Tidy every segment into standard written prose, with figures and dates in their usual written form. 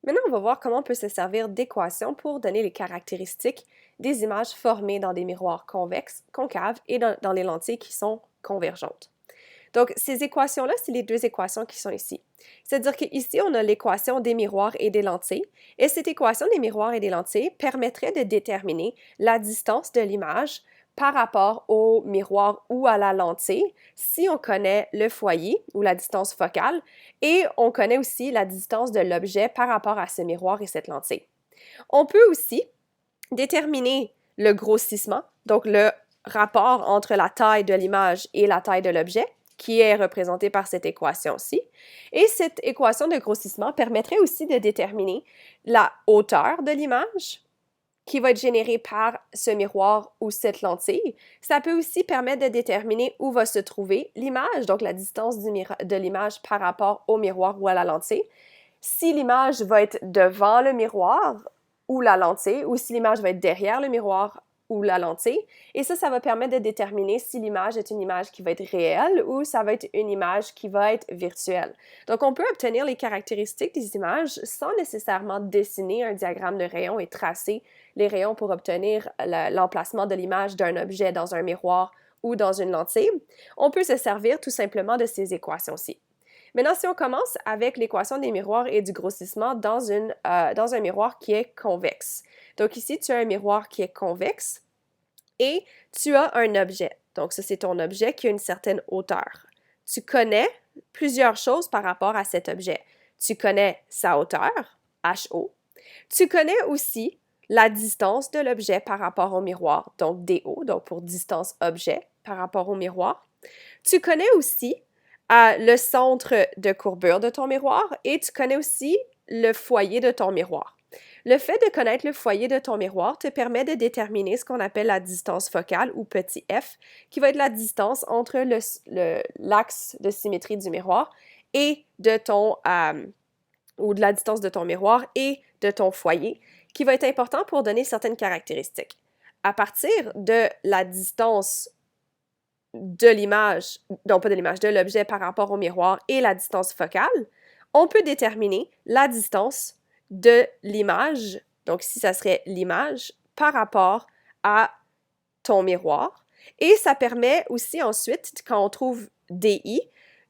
Maintenant, on va voir comment on peut se servir d'équations pour donner les caractéristiques des images formées dans des miroirs convexes, concaves et dans les lentilles qui sont convergentes. Donc, ces équations-là, c'est les deux équations qui sont ici. C'est-à-dire qu'ici, on a l'équation des miroirs et des lentilles, et cette équation des miroirs et des lentilles permettrait de déterminer la distance de l'image par rapport au miroir ou à la lentille si on connaît le foyer ou la distance focale et on connaît aussi la distance de l'objet par rapport à ce miroir et cette lentille. On peut aussi déterminer le grossissement, donc le rapport entre la taille de l'image et la taille de l'objet, qui est représenté par cette équation-ci. Et cette équation de grossissement permettrait aussi de déterminer la hauteur de l'image qui va être générée par ce miroir ou cette lentille. Ça peut aussi permettre de déterminer où va se trouver l'image, donc la distance de l'image par rapport au miroir ou à la lentille. Si l'image va être devant le miroir ou la lentille, ou si l'image va être derrière le miroir ou la lentille. Et ça va permettre de déterminer si l'image est une image qui va être réelle ou ça va être une image qui va être virtuelle. Donc, on peut obtenir les caractéristiques des images sans nécessairement dessiner un diagramme de rayons et tracer les rayons pour obtenir l'emplacement de l'image d'un objet dans un miroir ou dans une lentille. On peut se servir tout simplement de ces équations-ci. Maintenant, si on commence avec l'équation des miroirs et du grossissement dans un miroir qui est convexe. Donc ici, tu as un miroir qui est convexe et tu as un objet. Donc ça, c'est ton objet qui a une certaine hauteur. Tu connais plusieurs choses par rapport à cet objet. Tu connais sa hauteur, HO. Tu connais aussi la distance de l'objet par rapport au miroir, donc DO, donc pour distance objet par rapport au miroir. Tu connais aussi le centre de courbure de ton miroir et tu connais aussi le foyer de ton miroir. Le fait de connaître le foyer de ton miroir te permet de déterminer ce qu'on appelle la distance focale ou petit f, qui va être la distance entre l'axe de symétrie du miroir et de ou de la distance de ton miroir et de ton foyer, qui va être important pour donner certaines caractéristiques. À partir de la distance de l'image, non pas de l'image, de l'objet par rapport au miroir et la distance focale, on peut déterminer la distance de l'image, donc si ça serait l'image, par rapport à ton miroir. Et ça permet aussi ensuite, quand on trouve DI,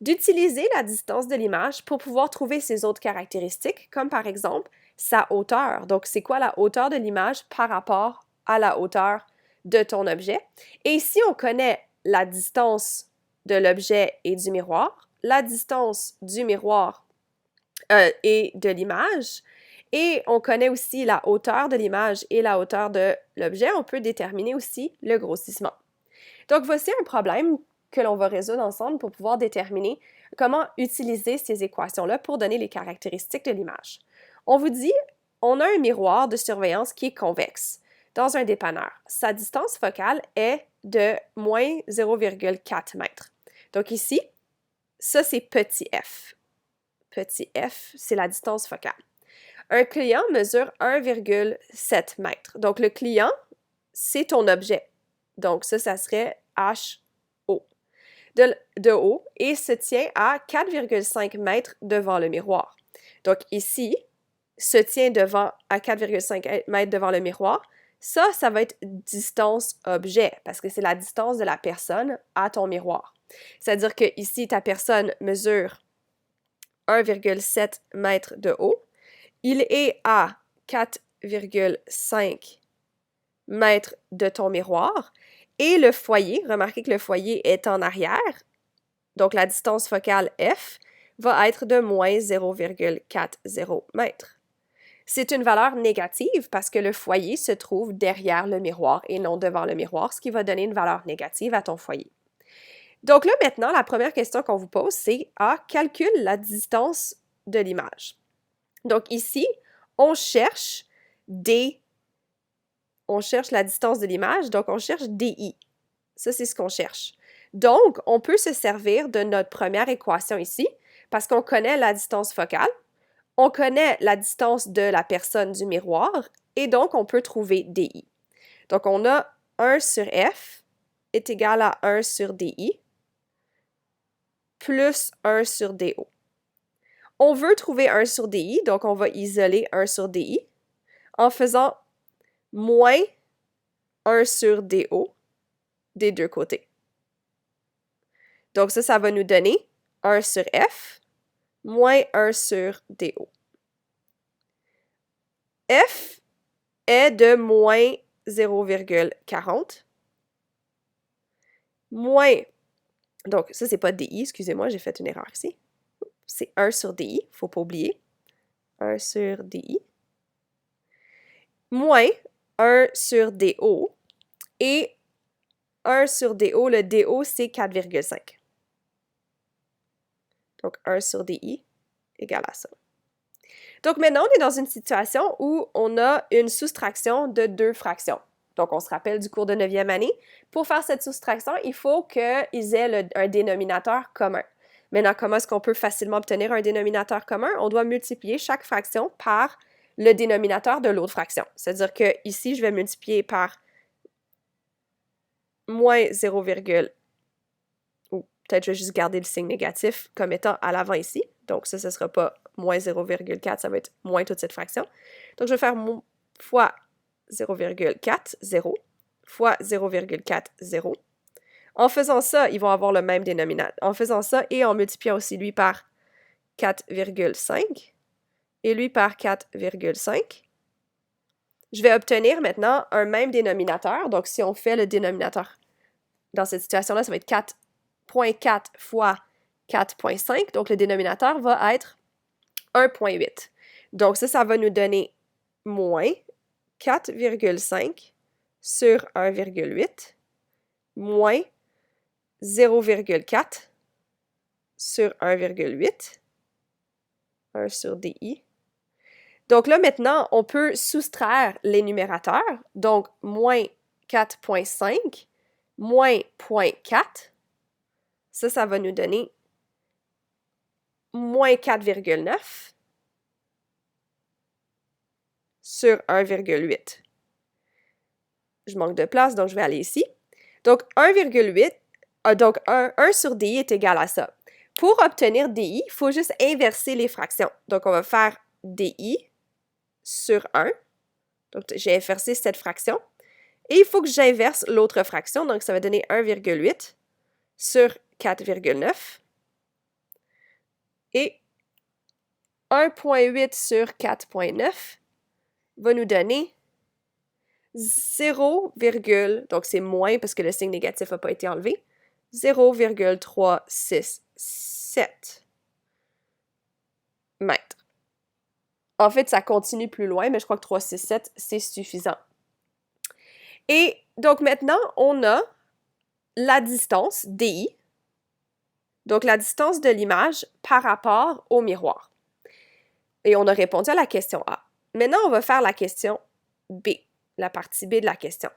d'utiliser la distance de l'image pour pouvoir trouver ses autres caractéristiques, comme par exemple sa hauteur. Donc, c'est quoi la hauteur de l'image par rapport à la hauteur de ton objet? Et si on connaît la distance de l'objet et du miroir, la distance du miroir et de l'image, et on connaît aussi la hauteur de l'image et la hauteur de l'objet, on peut déterminer aussi le grossissement. Donc, voici un problème que l'on va résoudre ensemble pour pouvoir déterminer comment utiliser ces équations-là pour donner les caractéristiques de l'image. On vous dit, on a un miroir de surveillance qui est convexe dans un dépanneur. Sa distance focale est de moins 0,4 mètres. Donc ici, ça c'est petit f. Petit f, c'est la distance focale. Un client mesure 1,7 mètres. Donc le client, c'est ton objet. Donc ça serait HO de haut et se tient à 4,5 mètres devant le miroir. Donc ici, se tient à 4,5 mètres devant le miroir. Ça va être distance objet parce que c'est la distance de la personne à ton miroir. C'est-à-dire que ici, ta personne mesure 1,7 mètres de haut. Il est à 4,5 mètres de ton miroir. Et le foyer, remarquez que le foyer est en arrière, donc la distance focale F va être de moins 0,40 mètres. C'est une valeur négative parce que le foyer se trouve derrière le miroir et non devant le miroir, ce qui va donner une valeur négative à ton foyer. Donc là, maintenant, la première question qu'on vous pose, c'est calcule la distance de l'image. Donc ici, on cherche la distance de l'image, donc on cherche DI. Ça, c'est ce qu'on cherche. Donc, on peut se servir de notre première équation ici, parce qu'on connaît la distance focale, on connaît la distance de la personne du miroir, et donc on peut trouver DI. Donc, on a 1 sur F est égal à 1 sur DI plus 1 sur DO. On veut trouver 1 sur DI, donc on va isoler 1 sur DI en faisant moins 1 sur DO des deux côtés. Donc ça va nous donner 1 sur F moins 1 sur DO. F est de moins 0,40 moins, donc ça c'est pas DI, excusez-moi, j'ai fait une erreur ici. C'est 1 sur DI, il ne faut pas oublier. 1 sur DI moins 1 sur DO. Et 1 sur DO, le DO, c'est 4,5. Donc, 1 sur DI égale à ça. Donc, maintenant, on est dans une situation où on a une soustraction de deux fractions. Donc, on se rappelle du cours de 9e année. Pour faire cette soustraction, il faut qu'ils aient un dénominateur commun. Maintenant, comment est-ce qu'on peut facilement obtenir un dénominateur commun? On doit multiplier chaque fraction par le dénominateur de l'autre fraction. C'est-à-dire que ici, je vais multiplier par moins 0, ou peut-être je vais juste garder le signe négatif comme étant à l'avant ici. Donc ça ne sera pas moins 0,4, ça va être moins toute cette fraction. Donc je vais faire fois 0,4, 0, fois 0,4, 0. En faisant ça, ils vont avoir le même dénominateur. En faisant ça et en multipliant aussi lui par 4,5 et lui par 4,5, je vais obtenir maintenant un même dénominateur. Donc si on fait le dénominateur dans cette situation-là, ça va être 4,4 fois 4,5. Donc, le dénominateur va être 1,8. Donc, ça va nous donner moins 4,5 sur 1,8 moins 0,4 sur 1,8, 1 sur DI. Donc là, maintenant, on peut soustraire les numérateurs. Donc, moins 4,5 moins 0,4, ça va nous donner moins 4,9 sur 1,8. Je manque de place, donc je vais aller ici. Donc, 1,8, donc 1 sur DI est égal à ça. Pour obtenir DI, il faut juste inverser les fractions. Donc, on va faire DI sur 1. Donc, j'ai inversé cette fraction. Et il faut que j'inverse l'autre fraction, donc ça va donner 1,8 sur 4,9. Et 1,8 sur 4,9 va nous donner 0, donc c'est moins parce que le signe négatif n'a pas été enlevé, 0,367 mètres. En fait, ça continue plus loin, mais je crois que 367, c'est suffisant. Et donc maintenant, on a la distance DI, donc la distance de l'image par rapport au miroir. Et on a répondu à la question A. Maintenant, on va faire la question B, la partie B de la question.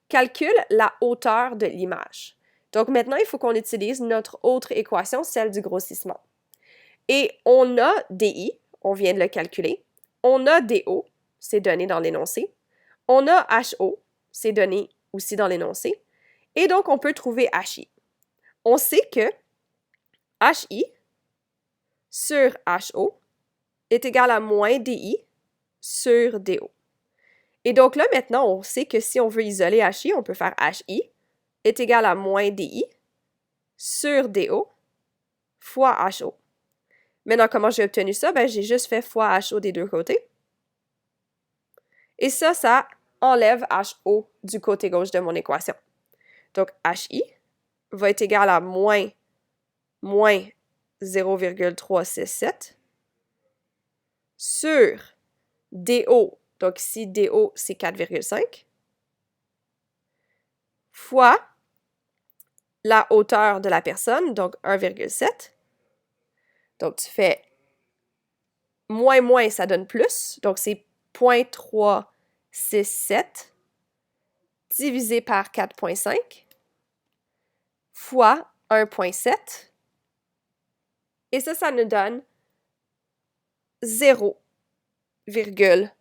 Calcule la hauteur de l'image. Donc maintenant, il faut qu'on utilise notre autre équation, celle du grossissement. Et on a DI, on vient de le calculer. On a DO, c'est donné dans l'énoncé. On a HO, c'est donné aussi dans l'énoncé. Et donc, on peut trouver HI. On sait que HI sur HO est égal à moins DI sur DO. Et donc là, maintenant, on sait que si on veut isoler HI, on peut faire HI est égal à moins DI sur DO fois HO. Maintenant, comment j'ai obtenu ça? Ben, j'ai juste fait fois HO des deux côtés. Et ça enlève HO du côté gauche de mon équation. Donc, HI va être égal à moins 0,367 sur DO, donc ici DO c'est 4,5, fois la hauteur de la personne, donc 1,7. Donc tu fais moins, ça donne plus, donc c'est 0,367 divisé par 4,5 fois 1,7. Et ça nous donne 0,13,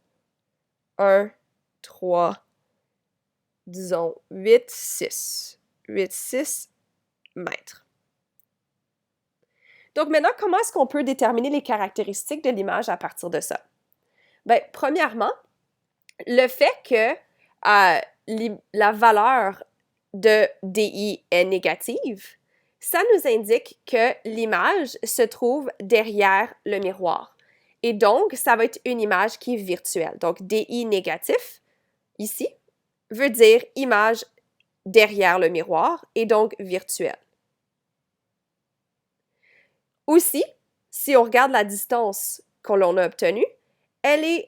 disons 86 mètres. Donc maintenant, comment est-ce qu'on peut déterminer les caractéristiques de l'image à partir de ça? Bien, premièrement, le fait que la valeur de DI est négative, ça nous indique que l'image se trouve derrière le miroir. Et donc, ça va être une image qui est virtuelle. Donc, DI négatif, ici, veut dire image derrière le miroir et donc virtuelle. Aussi, si on regarde la distance qu'on a obtenue, elle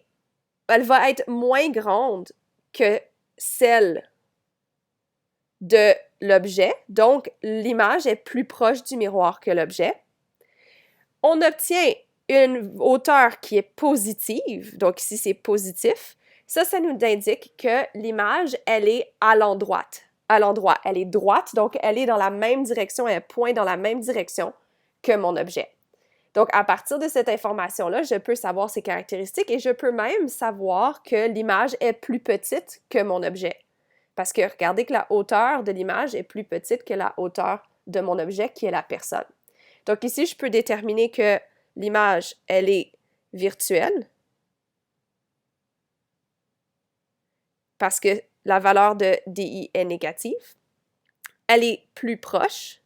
va être moins grande que celle de l'objet, donc l'image est plus proche du miroir que l'objet. On obtient une hauteur qui est positive, donc ici c'est positif. Ça nous indique que l'image, elle est à l'endroit. Elle est droite, donc elle est dans la même direction, elle pointe dans la même direction que mon objet. Donc, à partir de cette information-là, je peux savoir ses caractéristiques et je peux même savoir que l'image est plus petite que mon objet. Parce que regardez que la hauteur de l'image est plus petite que la hauteur de mon objet qui est la personne. Donc ici, je peux déterminer que l'image, elle est virtuelle parce que la valeur de DI est négative. Elle est plus proche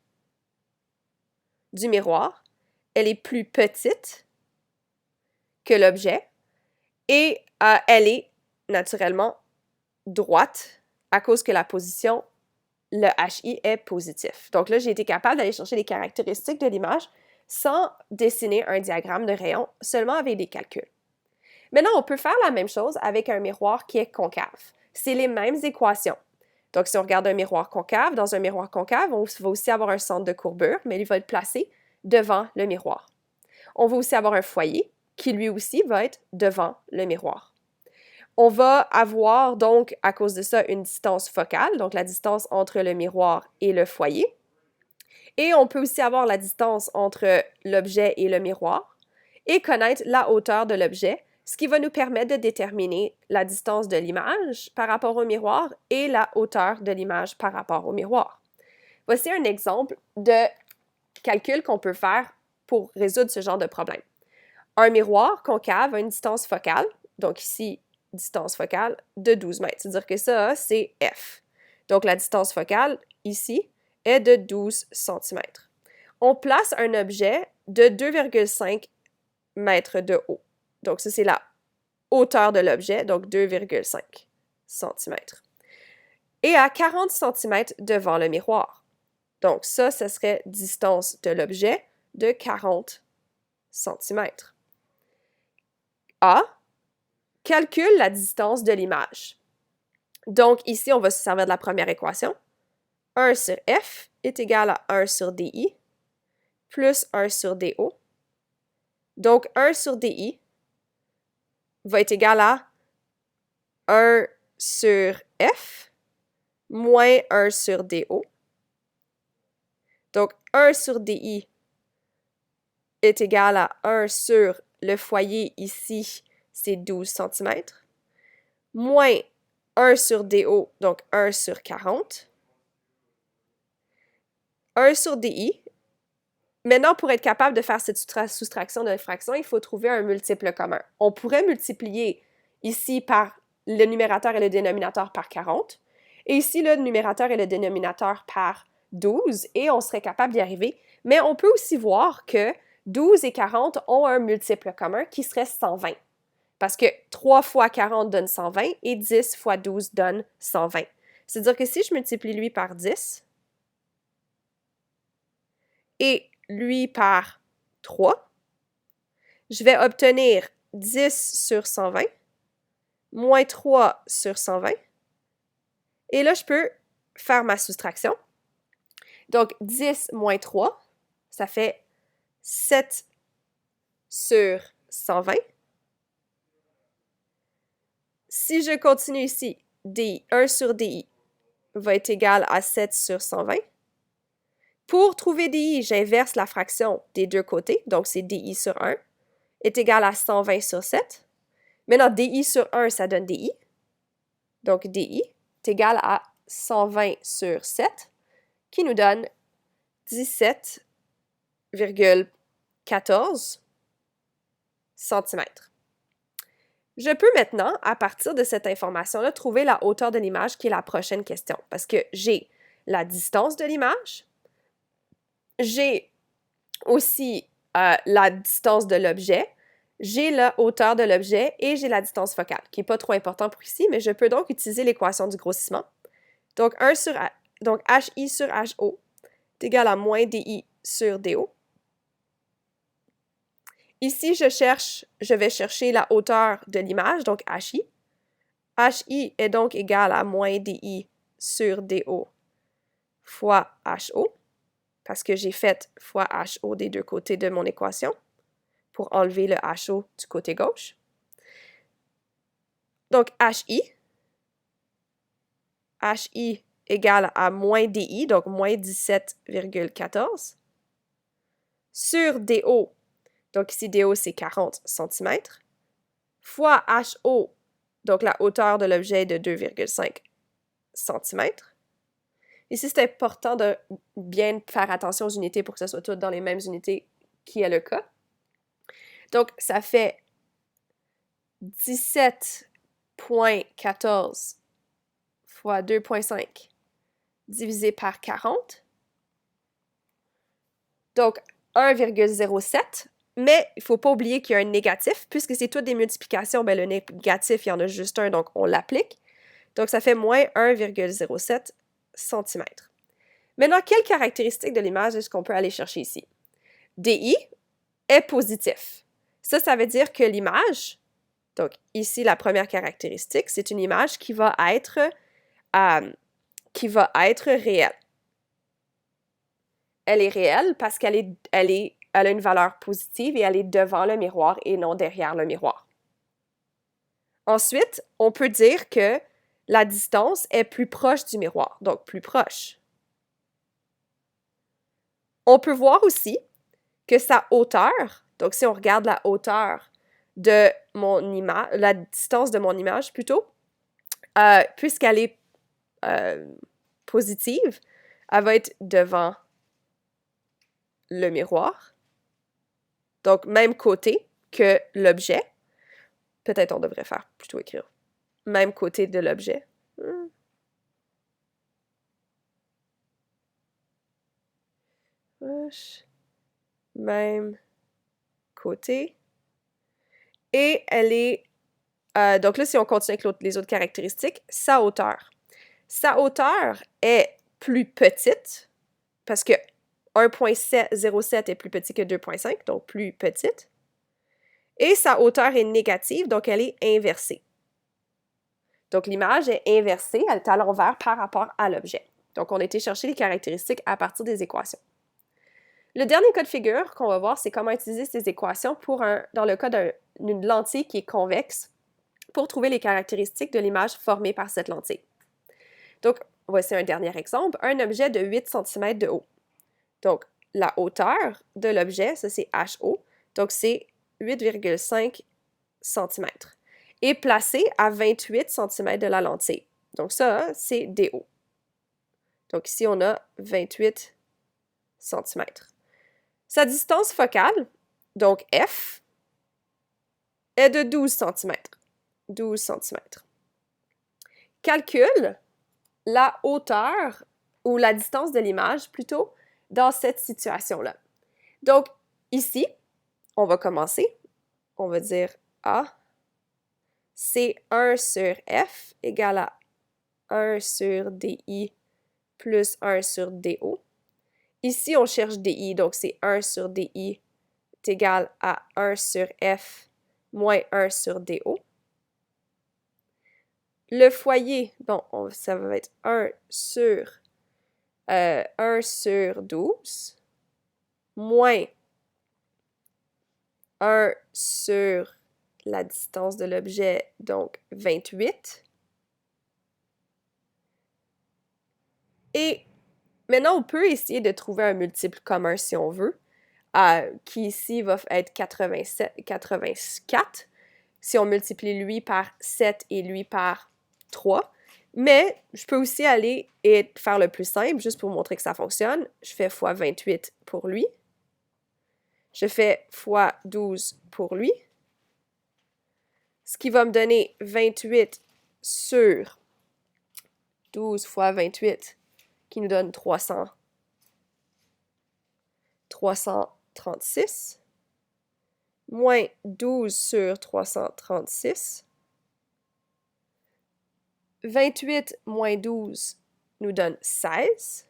du miroir. Elle est plus petite que l'objet et elle est naturellement droite à cause que la position, le HI est positif. Donc là, j'ai été capable d'aller chercher les caractéristiques de l'image sans dessiner un diagramme de rayon, seulement avec des calculs. Maintenant, on peut faire la même chose avec un miroir qui est concave. C'est les mêmes équations. Donc, si on regarde un miroir concave, dans un miroir concave, on va aussi avoir un centre de courbure, mais il va être placé devant le miroir. On va aussi avoir un foyer qui lui aussi va être devant le miroir. On va avoir donc, à cause de ça, une distance focale, donc la distance entre le miroir et le foyer. Et on peut aussi avoir la distance entre l'objet et le miroir et connaître la hauteur de l'objet, ce qui va nous permettre de déterminer la distance de l'image par rapport au miroir et la hauteur de l'image par rapport au miroir. Voici un exemple de calcul qu'on peut faire pour résoudre ce genre de problème. Un miroir concave a une distance focale, donc ici, distance focale de 12 mètres. C'est-à-dire que ça, c'est F. Donc, la distance focale, ici, est de 12 cm. On place un objet de 2,5 mètres de haut. Donc, ça, c'est la hauteur de l'objet, donc 2,5 cm. Et à 40 cm devant le miroir. Donc, ça serait distance de l'objet de 40 cm. A, calcule la distance de l'image. Donc, ici, on va se servir de la première équation. 1 sur F est égal à 1 sur DI plus 1 sur DO. Donc, 1 sur DI va être égal à 1 sur F moins 1 sur DO. Donc, 1 sur DI est égal à 1 sur le foyer ici, c'est 12 cm, moins 1 sur DO, donc 1 sur 40. 1 sur DI. Maintenant, pour être capable de faire cette soustraction de fraction, il faut trouver un multiple commun. On pourrait multiplier ici par le numérateur et le dénominateur par 40, et ici le numérateur et le dénominateur par 12, et on serait capable d'y arriver. Mais on peut aussi voir que 12 et 40 ont un multiple commun qui serait 120. Parce que 3 fois 40 donne 120 et 10 fois 12 donne 120. C'est-à-dire que si je multiplie lui par 10 et lui par 3, je vais obtenir 10 sur 120 moins 3 sur 120. Et là, je peux faire ma soustraction. Donc, 10 moins 3, ça fait 7 sur 120. Si je continue ici, 1 sur DI va être égal à 7 sur 120. Pour trouver DI, j'inverse la fraction des deux côtés, donc c'est DI sur 1 est égal à 120 sur 7. Maintenant, DI sur 1, ça donne DI. Donc, DI est égal à 120 sur 7, qui nous donne 17,5 14 cm. Je peux maintenant, à partir de cette information-là, trouver la hauteur de l'image qui est la prochaine question, parce que j'ai la distance de l'image, j'ai aussi la distance de l'objet, j'ai la hauteur de l'objet et j'ai la distance focale, qui n'est pas trop important pour ici, mais je peux donc utiliser l'équation du grossissement. Donc, donc HI sur HO est égal à moins DI sur DO. Ici, je vais chercher la hauteur de l'image, donc HI. HI est donc égal à moins DI sur DO fois HO, parce que j'ai fait fois HO des deux côtés de mon équation pour enlever le HO du côté gauche. Donc, HI égale à moins DI, donc moins 17,14, sur DO, donc ici DO c'est 40 cm, fois HO, donc la hauteur de l'objet est de 2,5 cm. Ici, c'est important de bien faire attention aux unités pour que ce soit toutes dans les mêmes unités qui est le cas. Donc, ça fait 17,14 fois 2,5 divisé par 40. Donc, 1,07. Mais il ne faut pas oublier qu'il y a un négatif. Puisque c'est toutes des multiplications, bien, le négatif, il y en a juste un, donc on l'applique. Donc, ça fait moins 1,07 cm. Maintenant, quelles caractéristiques de l'image est-ce qu'on peut aller chercher ici? DI est positif. Ça veut dire que l'image, donc ici, la première caractéristique, c'est une image qui va être réelle. Elle est réelle parce qu'elle a une valeur positive et elle est devant le miroir et non derrière le miroir. Ensuite, on peut dire que la distance est plus proche du miroir, donc plus proche. On peut voir aussi que sa hauteur, donc si on regarde la hauteur de mon image, la distance de mon image plutôt, puisqu'elle est positive, elle va être devant le miroir. Donc, même côté que l'objet. Peut-être on devrait faire plutôt écrire même côté de l'objet. Même côté. Et elle est... donc là, si on continue avec les autres caractéristiques, sa hauteur. Sa hauteur est plus petite, parce que 1,07 est plus petit que 2,5, donc plus petite. Et sa hauteur est négative, donc elle est inversée. Donc l'image est inversée, elle est à l'envers par rapport à l'objet. Donc on a été chercher les caractéristiques à partir des équations. Le dernier cas de figure qu'on va voir, c'est comment utiliser ces équations dans le cas d'une lentille qui est convexe pour trouver les caractéristiques de l'image formée par cette lentille. Donc, voici un dernier exemple, un objet de 8 cm de haut. Donc, la hauteur de l'objet, ça c'est HO, donc c'est 8,5 cm, et placé à 28 cm de la lentille. Donc ça, c'est DO. Donc ici, on a 28 cm. Sa distance focale, donc F, est de 12 cm. 12 cm. Calcule la hauteur, ou la distance de l'image plutôt, dans cette situation-là. Donc, ici, on va commencer. On va dire A, c'est 1 sur F égale à 1 sur DI plus 1 sur DO. Ici, on cherche DI, donc c'est 1 sur DI est égal à 1 sur F moins 1 sur DO. Le foyer, bon, ça va être 1 sur 12 moins 1 sur la distance de l'objet, donc 28. Et maintenant, on peut essayer de trouver un multiple commun si on veut, qui ici va être 84, si on multiplie lui par 7 et lui par 3. Mais je peux aussi aller et faire le plus simple, juste pour montrer que ça fonctionne. Je fais fois 28 pour lui. Je fais fois 12 pour lui, ce qui va me donner 28 sur 12 fois 28, qui nous donne 336, moins 12 sur 336. 28 moins 12 nous donne 16.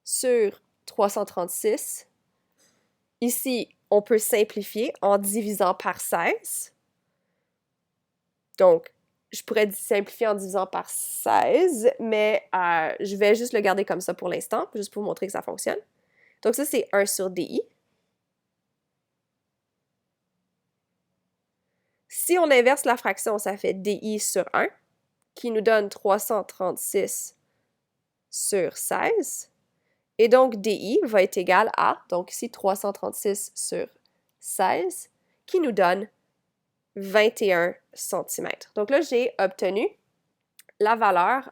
Sur 336. Ici, on peut simplifier en divisant par 16. Donc, je pourrais simplifier en divisant par 16, mais je vais juste le garder comme ça pour l'instant, juste pour vous montrer que ça fonctionne. Donc ça, c'est 1 sur DI. Si on inverse la fraction, ça fait DI sur 1, qui nous donne 336 sur 16. Et donc, DI va être égal à, donc ici, 336 sur 16, qui nous donne 21 cm. Donc là, j'ai obtenu la valeur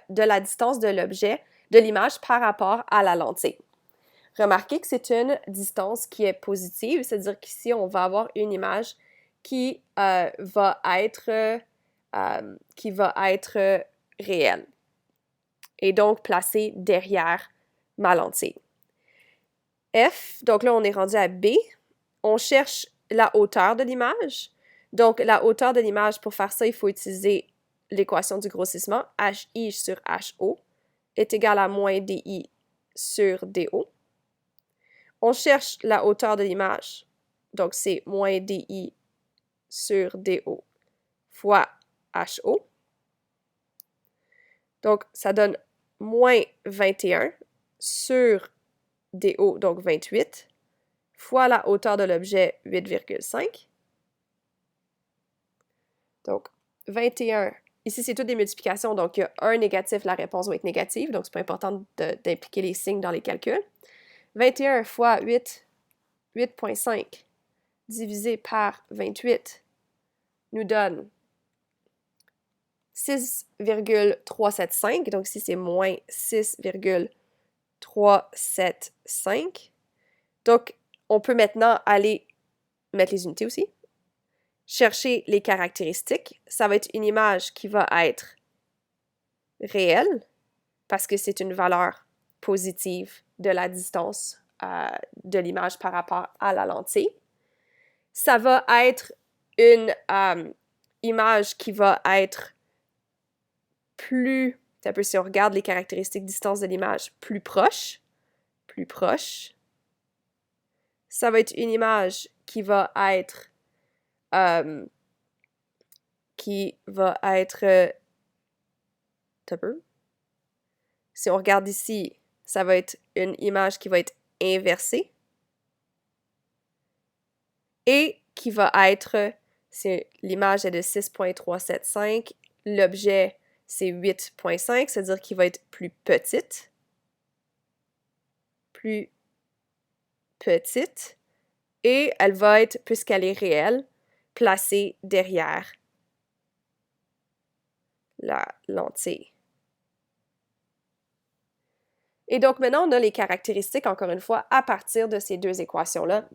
de la distance de l'objet, de l'image par rapport à la lentille. Remarquez que c'est une distance qui est positive, c'est-à-dire qu'ici, on va avoir une image qui va être réelle et donc placée derrière ma lentille. F, donc là, on est rendu à B. On cherche la hauteur de l'image. Donc, la hauteur de l'image, pour faire ça, il faut utiliser l'équation du grossissement. HI sur HO est égal à moins DI sur DO. On cherche la hauteur de l'image. Donc, c'est moins DI sur DO fois HO. Donc, ça donne moins 21 sur DO, donc 28, fois la hauteur de l'objet, 8,5. Donc, 21, ici c'est toutes des multiplications, donc il y a un négatif, la réponse va être négative, donc c'est pas important d'impliquer les signes dans les calculs. 21 fois 8, 8,5, divisé par 28, nous donne 6,375, donc ici c'est moins 6,375. Donc, on peut maintenant aller mettre les unités aussi. Chercher les caractéristiques. Ça va être une image qui va être réelle parce que c'est une valeur positive de la distance de l'image par rapport à la lentille. Ça va être une image qui va être plus, si on regarde les caractéristiques distance de l'image, plus proche. Ça va être une image qui va être si on regarde ici, ça va être une image qui va être inversée et qui va être, si l'image est de 6,375, l'objet c'est 8,5, c'est-à-dire qu'il va être plus petite, et elle va être, puisqu'elle est réelle, placée derrière la lentille. Et donc maintenant, on a les caractéristiques, encore une fois, à partir de ces deux équations-là.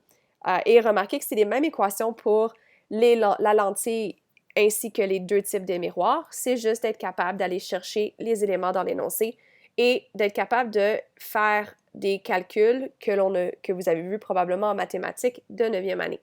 Et remarquez que c'est les mêmes équations pour la lentille ainsi que les deux types de miroirs. C'est juste d'être capable d'aller chercher les éléments dans l'énoncé et d'être capable de faire des calculs que vous avez vus probablement en mathématiques de 9e année.